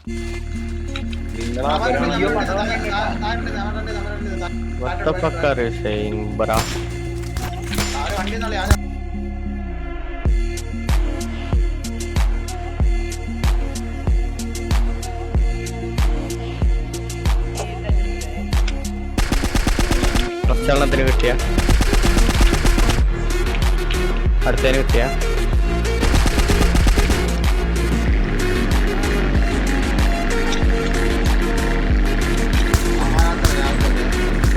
What the fuck are you saying, bra? പ്രശ്നത്തിന് കിട്ടിയ അടുത്തതിന് കിട്ടിയ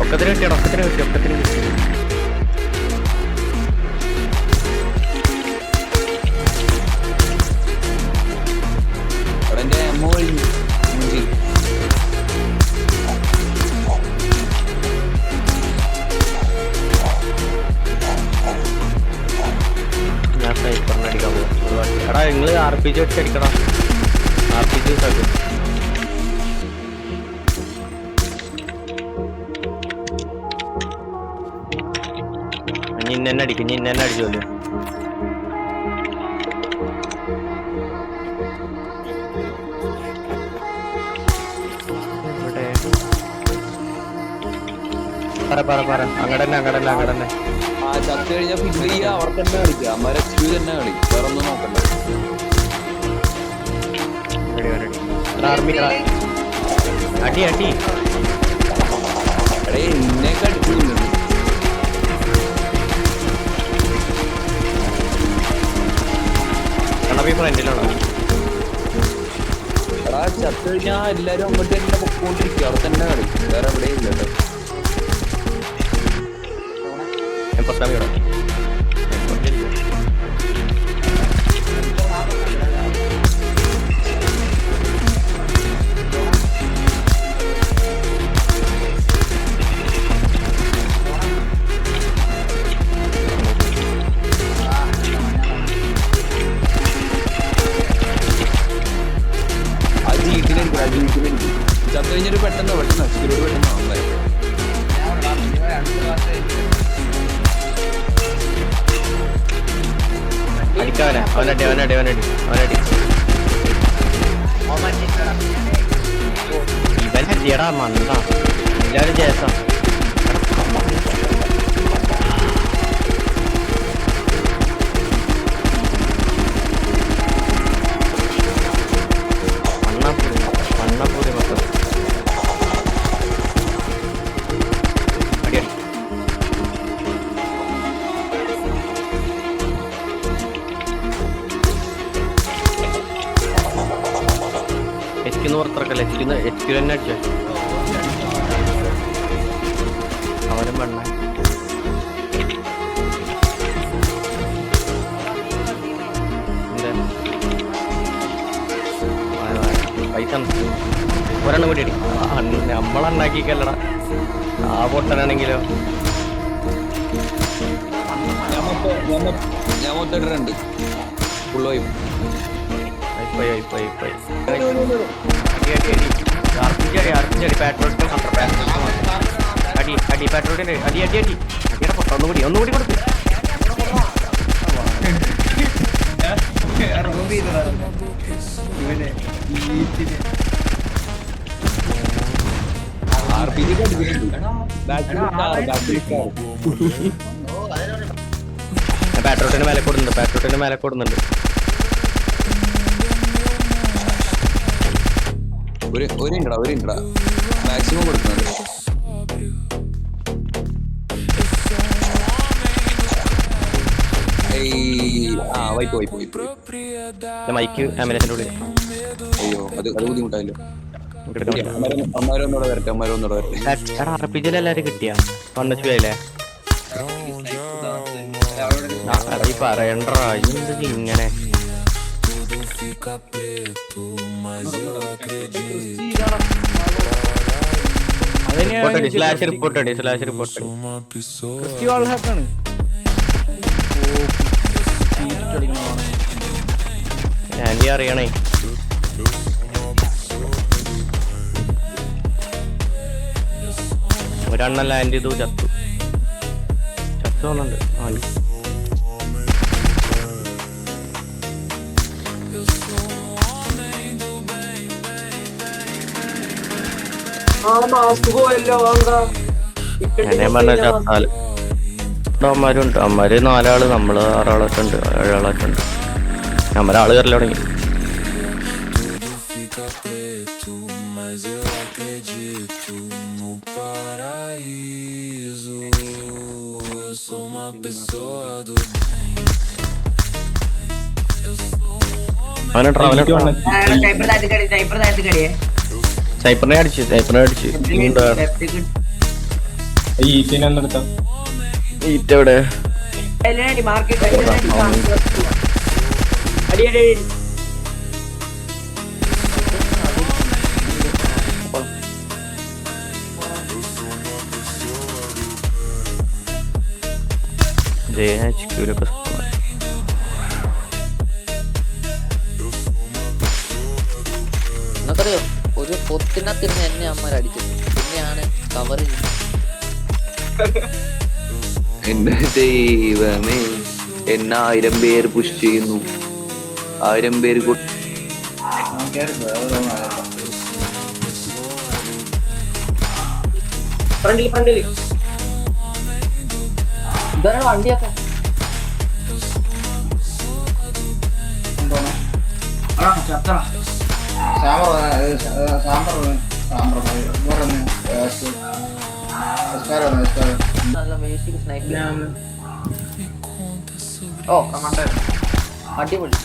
ഒക്കത്തിന് കിട്ടിയ ഒക്കത്തിന് കിട്ടി ഒക്കത്തിന് കിട്ടി. ഞാൻ സ്നൈപ്പറിന് അടിക്കാൻ പോകും. എടാ നിങ്ങൾ RPG വെച്ച് അടിക്കണം. RPG ആക്കും. ഇന്നെ അടിക്കും, ഇന്നെ അടിച്ചോളൂ. പറ അങ്ങടന്നെ ചത്ത് കഴിഞ്ഞാൽ ഫിഗർ ചെയ്യുക, അവർ തന്നെ കളിക്കുക. അമ്മ എക്സ്ക്യൂസ് തന്നെ കളി, വേറെ ഒന്നും നോക്കണ്ട. അടി എടേ ഇന്നേക്ക് അടിക്കുന്നുണ്ട്. എടാ ചത്ത് കഴിഞ്ഞാൽ എല്ലാരും അങ്ങോട്ട് തന്നെ പൊക്കോണ്ടിരിക്കുക, അവിടെ തന്നെ കളി, വേറെ എവിടെയും ഇല്ലല്ലോ. ചത്ത് കഴിഞ്ഞൊരു പെട്ടെന്ന് അടിക്കാവനെ അവനടി ഇവനടിയടാ മണ്ട എല്ലാവരും ജേസ. മണ്ണപ്പൂരി മൊത്തം അടിയടി. HQ പുറത്തിറക്കല്ല, HQ തന്നെ അടിച്ചോ. അവനും പെണ്ണ പൈസ ഒരെണ്ണം കൂടി അടി. നമ്മളെണ്ണാക്കിക്കല്ലടാ ആ പൊട്ടനാണെങ്കിലോ. ഞാൻ മൊത്തം ഇട്ടിട്ടുണ്ട്. ഒന്നുകൂടി കൊടുത്തു. പാട്രോട്ടിന് മേലെ കൊടുന്നുണ്ട്. ഒരു ഇൻട്രാ മാക്സിമം കൊടുക്കുന്നുണ്ട്. മൈക്ക് ആംബുലൻസിന്റെ ഉള്ളിൽ. അയ്യോ അത് ബുദ്ധിമുട്ടായല്ലോ. അമ്മാരൊന്നൂടെ വരട്ടെ. എല്ലാരും കിട്ടിയാ കൊണ്ടല്ലേ പറയണ്ടാ ഇങ്ങനെ. സ്ലാഷ് റിപ്പോർട്ട് ആന്റി അറിയണേ. ഒരെണ്ണല്ല ആന്റി ഇത് ചത്തു തോന്നുന്നുണ്ട്. മാസ്ക് പോയല്ലോ എന്താ ഞാൻ പറഞ്ഞ ചത്താല് അമ്മമാരുണ്ട്. അമ്മമാര് 4 ആള്, നമ്മള് 6 ആളൊക്കെ ഉണ്ട്, 7 ആളൊക്കെ ഉണ്ട്. നമ്മളാള് കയറല് തുടങ്ങി. സൈപ്പറിനെ അടിച്ച് ഈറ്റ് എവിടെ JHQ-ലൊക്കെ എന്നറിയോ ഒരു പൊത്തിനകത്തിരുന്ന് എന്നെ അമ്മ അടിച്ചത് പിന്നെയാണ് കവർ എന്റെ ദൈവമേ, എന്നെ 1000 പേര് പുഷ് ചെയ്യുന്നു. 1000 പേര് ഫ്രണ്ടില് ഇതാണ് വണ്ടിയൊക്കെ നല്ല ബേസിക് സ്നൈപ്പ്. ഓ അടിപൊളി.